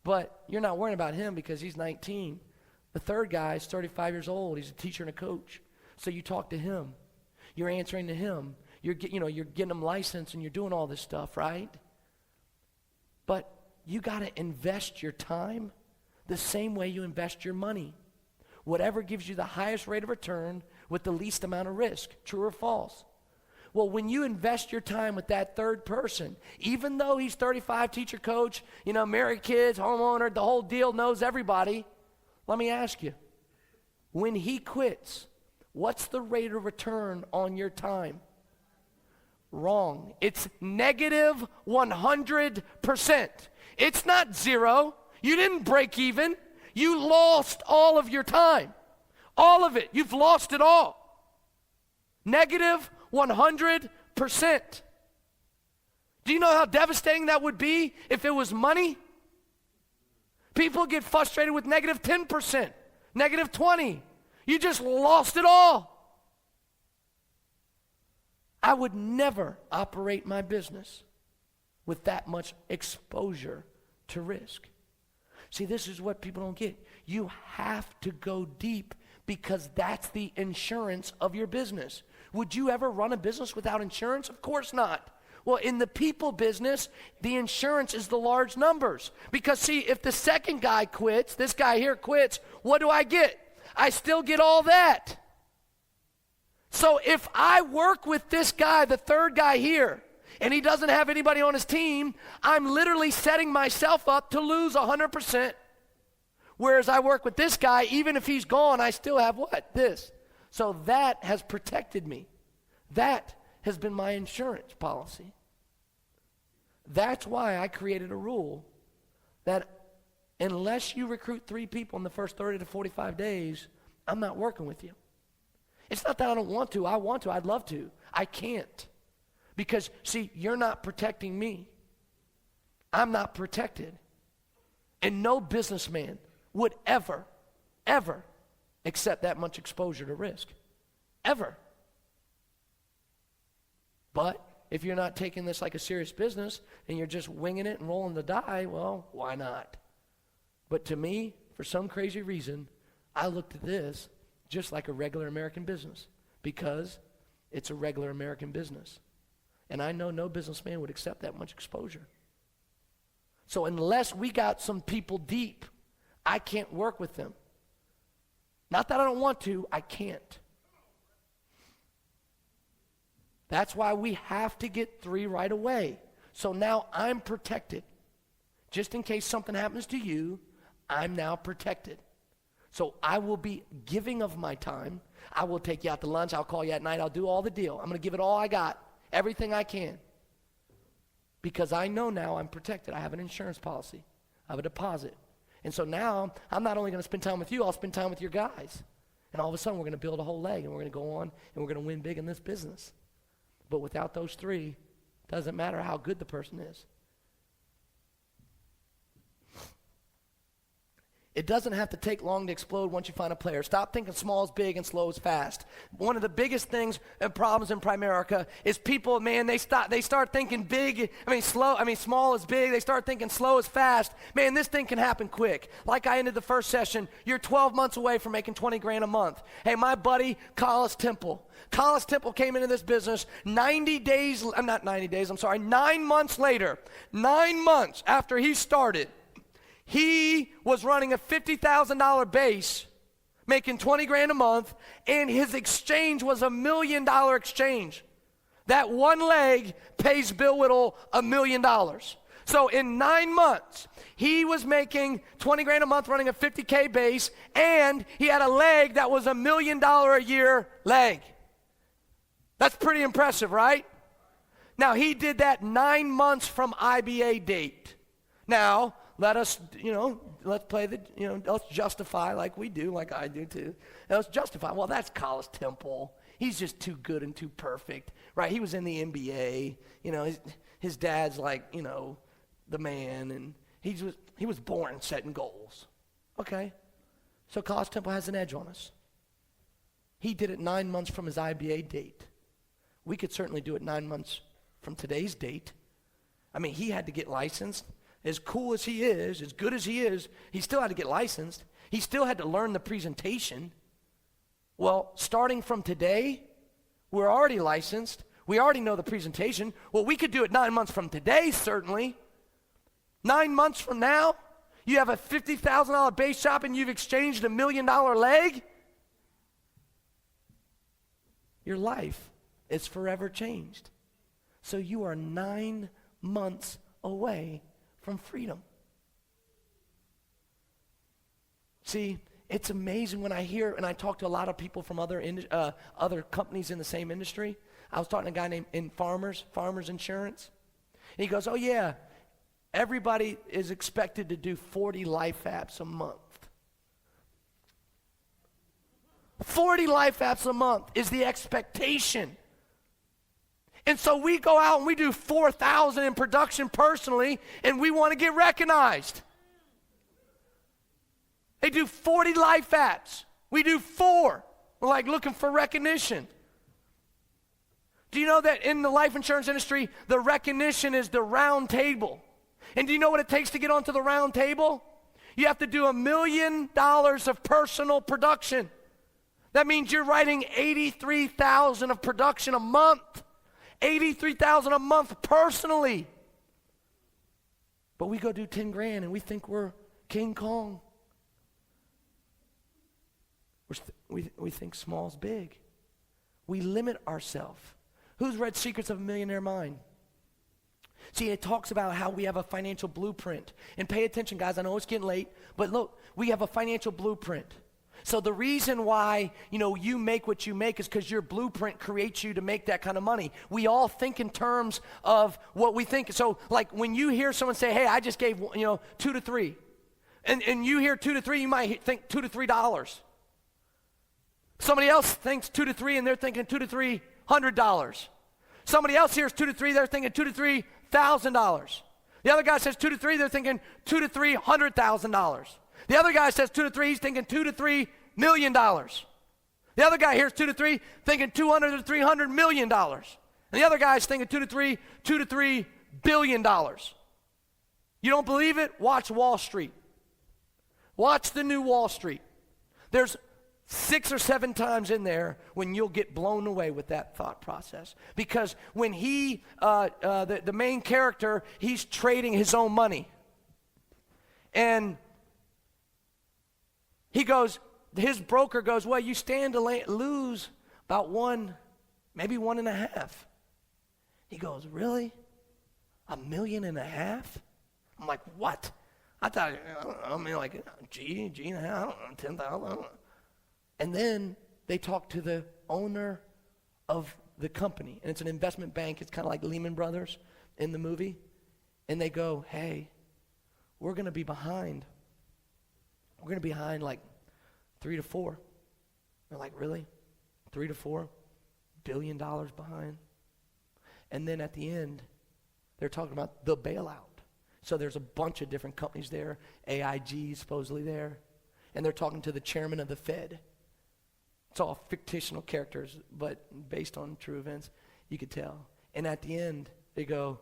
But you're not worrying about him because he's 19. The third guy is 35 years old. He's a teacher and a coach. So you talk to him. You're answering to him. You're getting him licensed and you're doing all this stuff, right? But you got to invest your time the same way you invest your money. Whatever gives you the highest rate of return with the least amount of risk, true or false. Well, when you invest your time with that third person, even though he's 35, teacher, coach, married kids, homeowner, the whole deal, knows everybody, let me ask you, when he quits, what's the rate of return on your time? Wrong. It's negative 100%. It's not 0. You didn't break even. You lost all of your time. All of it. You've lost it all. Negative 100%. Do you know how devastating that would be if it was money? People get frustrated with negative 10%, negative 20. You just lost it all. I would never operate my business with that much exposure to risk. See, this is what people don't get. You have to go deep because that's the insurance of your business. Would you ever run a business without insurance? Of course not. Well, in the people business, the insurance is the large numbers. Because see, if the second guy quits, this guy here quits, what do I get? I still get all that. So if I work with this guy, the third guy here, and he doesn't have anybody on his team, I'm literally setting myself up to lose 100%. Whereas I work with this guy, even if he's gone, I still have what? This. So that has protected me. That has been my insurance policy. That's why I created a rule that unless you recruit 3 people in the first 30 to 45 days, I'm not working with you. It's not that I don't want to. I want to. I'd love to. I can't. Because, see, you're not protecting me. I'm not protected. And no businessman would ever accept that much exposure to risk. Ever. But if you're not taking this like a serious business and you're just winging it and rolling the die, well, why not? But to me, for some crazy reason, I looked at this just like a regular American business because it's a regular American business. And I know no businessman would accept that much exposure. So unless we got some people deep, I can't work with them. Not that I don't want to, I can't. That's why we have to get 3 right away. So now I'm protected. Just in case something happens to you, I'm now protected. So I will be giving of my time. I will take you out to lunch. I'll call you at night. I'll do all the deal. I'm going to give it all I got, everything I can. Because I know now I'm protected. I have an insurance policy. I have a deposit. And so now I'm not only going to spend time with you, I'll spend time with your guys. And all of a sudden we're going to build a whole leg and we're going to go on and we're going to win big in this business. But without those 3, doesn't matter how good the person is. It doesn't have to take long to explode once you find a player. Stop thinking small is big and slow is fast. One of the biggest things and problems in Primerica is people, man, they start thinking small is big. They start thinking slow is fast. Man, this thing can happen quick. Like I ended the first session, you're 12 months away from making 20 grand a month. Hey, my buddy, Collis Temple came into this business 9 months later, 9 months after he started. He was running a $50,000 base, making 20 grand a month, and his exchange was $1 million exchange. That one leg pays Bill Whittle $1 million. So in 9 months, he was making 20 grand a month running a 50K base, and he had a leg that was $1 million a year leg. That's pretty impressive, right? Now, he did that 9 months from IBA date. Now, let's justify like we do, like I do too. And let's justify, well, that's Collis Temple. He's just too good and too perfect, right? He was in the NBA. His dad's like, the man, and he was born setting goals. Okay, so Collis Temple has an edge on us. He did it 9 months from his IBA date. We could certainly do it 9 months from today's date. I mean, he had to get licensed. As cool as he is, as good as he is, he still had to get licensed. He still had to learn the presentation. Well, starting from today, we're already licensed. We already know the presentation. Well, we could do it 9 months from today, certainly. 9 months from now, you have a $50,000 base shop and you've exchanged $1 million leg. Your life is forever changed. So you are 9 months away from freedom. See, it's amazing when I hear and I talk to a lot of people from other companies in the same industry. I was talking to a guy named Farmers Insurance. And he goes, oh yeah, everybody is expected to do 40 life apps a month. 40 life apps a month is the expectation. And so we go out and we do 4,000 in production personally, and we want to get recognized. They do 40 life apps. We do 4. We're like looking for recognition. Do you know that in the life insurance industry, the recognition is the round table? And do you know what it takes to get onto the round table? You have to do $1 million of personal production. That means you're writing 83,000 of production a month. 83,000 a month personally. But we go do 10 grand and we think we're King Kong. We think small's big. We limit ourselves. Who's read Secrets of a Millionaire Mind? See, it talks about how we have a financial blueprint. And pay attention, guys. I know it's getting late, but look, we have a financial blueprint. So the reason why, you make what you make is because your blueprint creates you to make that kind of money. We all think in terms of what we think. So like when you hear someone say, hey, I just gave, $2 to 3. And you hear 2 to 3, you might think $2 to $3. Somebody else thinks 2 to 3 and they're thinking $2 to $300. Somebody else hears 2 to 3, they're thinking $2 to $3,000. The other guy says 2 to 3, they're thinking $2 to $300,000. The other guy says 2 to 3, he's thinking $2 to $3 million. The other guy hears 2 to 3, thinking $200 to $300 million. And the other guy's thinking $2 to $3 billion. You don't believe it? Watch Wall Street. Watch the new Wall Street. There's 6 or 7 times in there when you'll get blown away with that thought process. Because when the main character, he's trading his own money. And he goes, his broker goes, well, you stand to lose about 1, maybe 1.5. He goes, really? $1.5 million? I'm like, what? I thought, I mean, like, G and a half, I don't know, 10,000. And then they talk to the owner of the company, and it's an investment bank. It's kind of like Lehman Brothers in the movie. And they go, hey, we're going to be behind. We're going to be behind like 3 to 4. They're like, really? 3 to 4 billion dollars behind? And then at the end, they're talking about the bailout. So there's a bunch of different companies there, AIG supposedly there, and they're talking to the chairman of the Fed. It's all fictional characters, but based on true events, you could tell. And at the end, they go,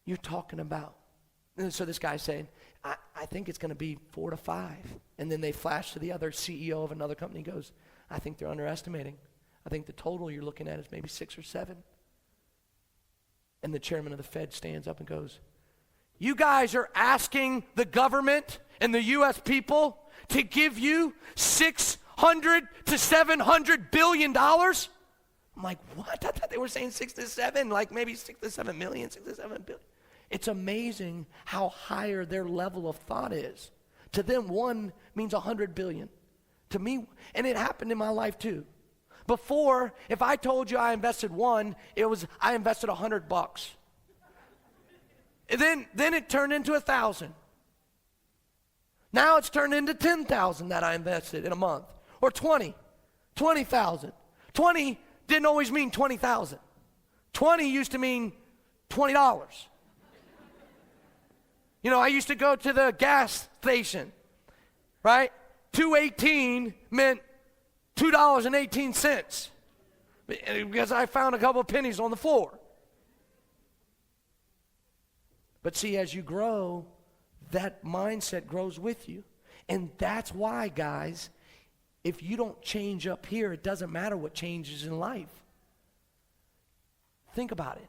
you're talking about, and so this guy's saying, I think it's going to be 4 to 5. And then they flash to the other CEO of another company, goes, I think they're underestimating. I think the total you're looking at is maybe 6 or 7. And the chairman of the Fed stands up and goes, you guys are asking the government and the U.S. people to give you $600 to $700 billion? I'm like, what? I thought they were saying 6 to 7, like maybe 6 to 7 million, 6 to 7 billion. It's amazing how higher their level of thought is. To them, 1 means 100 billion. To me, and it happened in my life too. Before, if I told you I invested 1, I invested $100. And then it turned into 1,000. Now it's turned into 10,000 that I invested in a month, or 20,000. 20 didn't always mean 20,000. 20 used to mean $20. You know, I used to go to the gas station, right? 2.18 meant $2.18 because I found a couple of pennies on the floor. But see, as you grow, that mindset grows with you. And that's why, guys, if you don't change up here, it doesn't matter what changes in life. Think about it.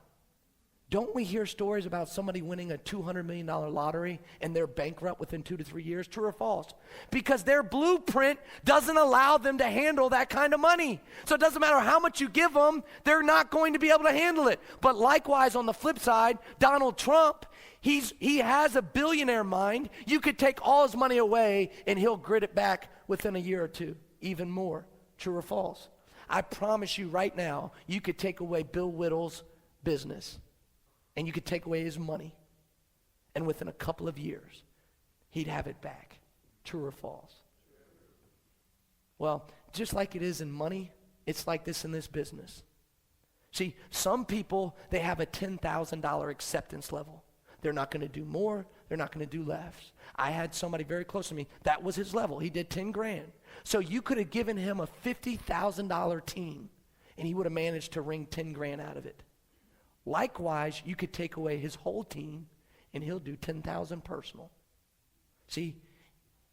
Don't we hear stories about somebody winning a $200 million lottery and they're bankrupt within 2 to 3 years? True or false? Because their blueprint doesn't allow them to handle that kind of money. So it doesn't matter how much you give them, they're not going to be able to handle it. But likewise, on the flip side, Donald Trump, he has a billionaire mind. You could take all his money away and he'll grit it back within a year or two, even more. True or false? I promise you right now, you could take away Bill Whittle's business. And you could take away his money. And within a couple of years, he'd have it back. True or false? Well, just like it is in money, it's like this in this business. See, some people, they have a $10,000 acceptance level. They're not going to do more. They're not going to do less. I had somebody very close to me. That was his level. He did 10 grand. So you could have given him a $50,000 team, and he would have managed to wring 10 grand out of it. Likewise, you could take away his whole team, and he'll do 10,000 personal. See,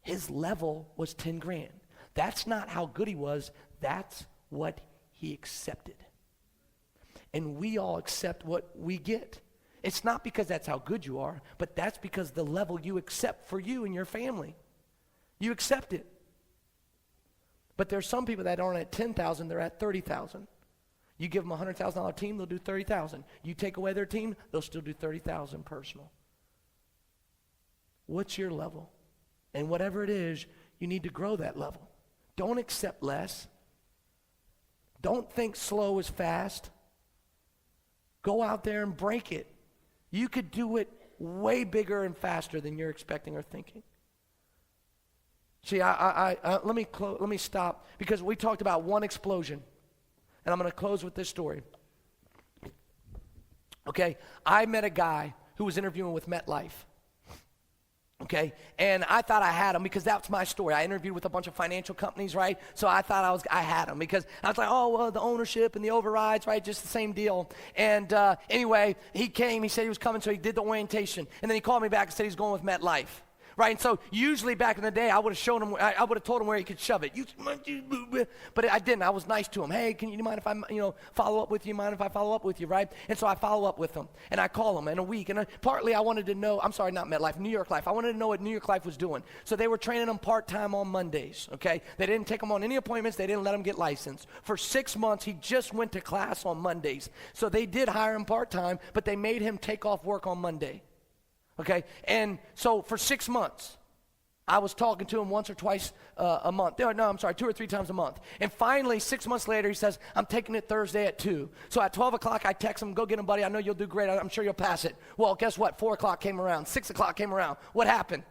his level was 10 grand. That's not how good he was. That's what he accepted. And we all accept what we get. It's not because that's how good you are, but that's because the level you accept for you and your family. You accept it. But there's some people that aren't at 10,000, they're at 30,000. You give them a $100,000 team, they'll do 30,000. You take away their team, they'll still do 30,000 personal. What's your level? And whatever it is, you need to grow that level. Don't accept less. Don't think slow is fast. Go out there and break it. You could do it way bigger and faster than you're expecting or thinking. See, let me stop, because we talked about one explosion. And I'm going to close with this story. Okay, I met a guy who was interviewing with MetLife. Okay, and I thought I had them because that's my story. I interviewed with a bunch of financial companies, right? So I thought I had them because I was like, oh, well, the ownership and the overrides, right? Just the same deal. And anyway, he came, he said he was coming, so he did the orientation. And then he called me back and said he's going with MetLife. Right, and so usually back in the day, I would have shown him, I would have told him where he could shove it. But I didn't. I was nice to him. Hey, can you mind if I, follow up with you? Mind if I follow up with you, right? And so I follow up with him, and I call him in a week. And partly I wanted to know, I'm sorry, not MetLife, New York Life. I wanted to know what New York Life was doing. So they were training them part-time on Mondays, okay? They didn't take him on any appointments. They didn't let him get licensed. For 6 months, he just went to class on Mondays. So they did hire him part-time, but they made him take off work on Monday, okay? And so for 6 months, I was talking to him once or twice a month. No, I'm sorry, 2 or 3 times a month. And finally, 6 months later, he says, I'm taking it Thursday at 2. So at 12 o'clock, I text him, go get him, buddy. I know you'll do great. I'm sure you'll pass it. Well, guess what? 4 o'clock came around. 6 o'clock came around. What happened?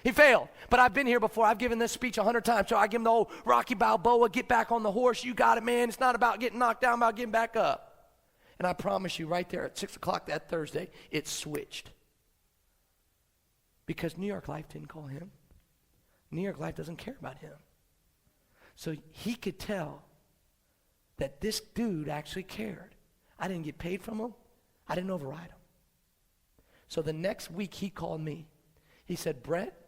He failed. But I've been here before. I've given this speech 100 times. So I give him the old Rocky Balboa, get back on the horse. You got it, man. It's not about getting knocked down, about getting back up. And I promise you right there at 6 o'clock that Thursday, it switched. Because New York Life didn't call him. New York Life doesn't care about him. So he could tell that this dude actually cared. I didn't get paid from him. I didn't override him. So the next week he called me. He said, Brett,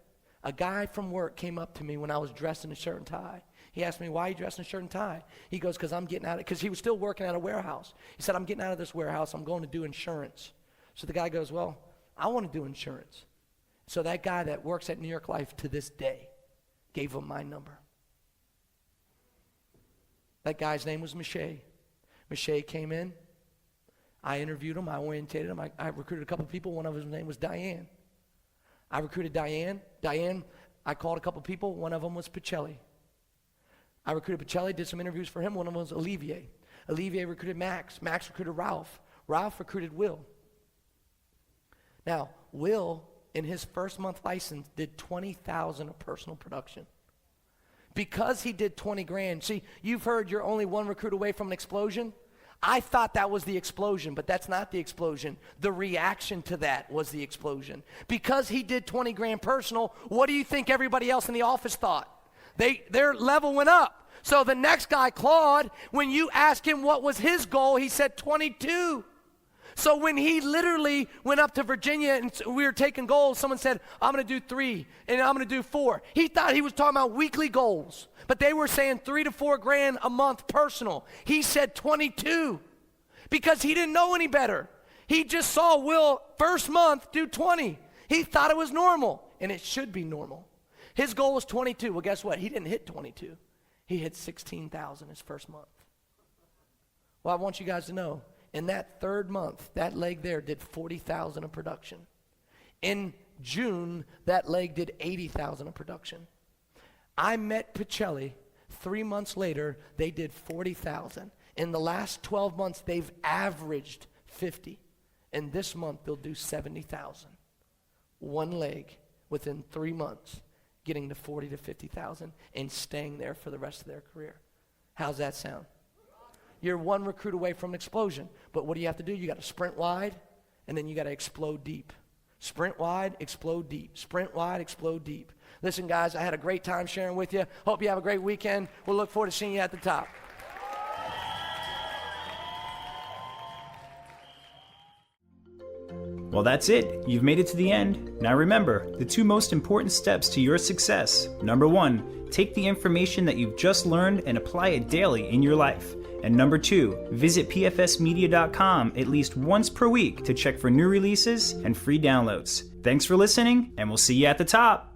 a guy from work came up to me when I was dressed in a shirt and tie. He asked me, why are you dressed in a shirt and tie? He goes, because I'm getting out of it. Because he was still working at a warehouse. He said, I'm getting out of this warehouse. I'm going to do insurance. So the guy goes, well, I want to do insurance. So that guy that works at New York Life to this day gave him my number. That guy's name was Miche. Miche came in. I interviewed him. I orientated him. I recruited a couple people. One of his name was Diane. I recruited Diane. Diane, I called a couple people. One of them was Pacelli. I recruited Pacelli, did some interviews for him. One of them was Olivier. Olivier recruited Max. Max recruited Ralph. Ralph recruited Will. Now, Will, in his first month license, did $20,000 of personal production. Because he did 20 grand, see, you've heard you're only one recruit away from an explosion. I thought that was the explosion, but that's not the explosion. The reaction to that was the explosion. Because he did 20 grand personal, what do you think everybody else in the office thought? Their level went up. So the next guy, Claude, when you asked him what was his goal, he said 22. So when he literally went up to Virginia and we were taking goals, someone said, I'm going to do 3 and I'm going to do 4. He thought he was talking about weekly goals, but they were saying 3 to 4 grand a month personal. He said 22 because he didn't know any better. He just saw Will first month do 20. He thought it was normal, and it should be normal. His goal was 22. Well, guess what? He didn't hit 22. He hit 16,000 his first month. Well, I want you guys to know, in that third month, that leg there did 40,000 of production. In June, that leg did 80,000 of production. I met Pacelli. 3 months later, they did 40,000. In the last 12 months, they've averaged 50. And this month, they'll do 70,000. One leg within 3 months, getting to 40 to 50,000 and staying there for the rest of their career. How's that sound? You're one recruit away from an explosion. But what do you have to do? You got to sprint wide, and then you got to explode deep. Sprint wide, explode deep. Sprint wide, explode deep. Listen, guys, I had a great time sharing with you. Hope you have a great weekend. We'll look forward to seeing you at the top. Well, that's it. You've made it to the end. Now remember, the 2 most important steps to your success. Number 1, take the information that you've just learned and apply it daily in your life. And number 2, visit pfsmedia.com at least once per week to check for new releases and free downloads. Thanks for listening, and we'll see you at the top.